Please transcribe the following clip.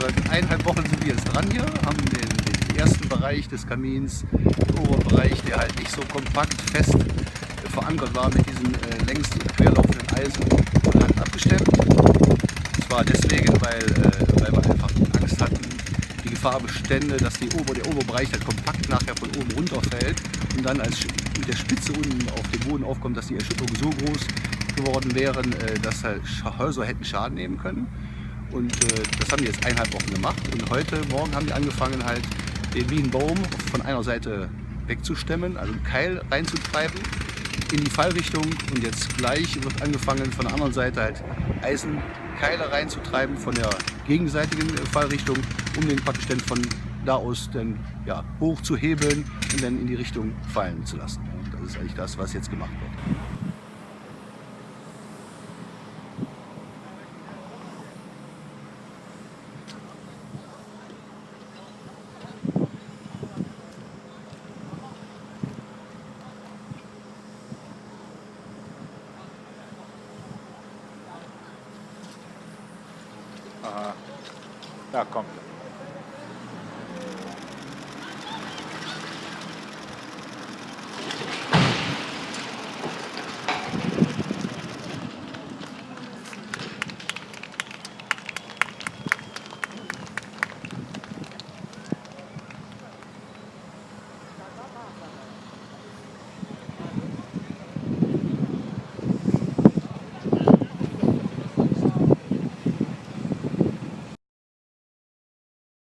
seit 1,5 Wochen sind wir jetzt dran hier, haben den ersten Bereich des Kamins, den oberen Bereich, der halt nicht so kompakt fest verankert war mit diesen längs querlaufenden Eisen, von Hand abgestemmt. Und zwar deswegen, weil wir einfach Angst hatten, die Gefahr bestände, dass der Oberbereich halt kompakt nachher von oben runterfällt und dann als mit der Spitze unten auf dem Boden aufkommt, dass die Erschütterungen so groß geworden wären, dass halt Häuser hätten Schaden nehmen können. Und das haben die jetzt 1,5 Wochen gemacht. Und heute Morgen haben die angefangen, halt den wie einen Baum von einer Seite wegzustemmen, also einen Keil reinzutreiben in die Fallrichtung. Und jetzt gleich wird angefangen, von der anderen Seite halt Eisenkeile reinzutreiben von der gegenseitigen Fallrichtung, um den praktisch dann von da aus dann ja, hoch zu hebeln und dann in die Richtung fallen zu lassen. Und das ist eigentlich das, was jetzt gemacht wird. Aha. Da kommt er.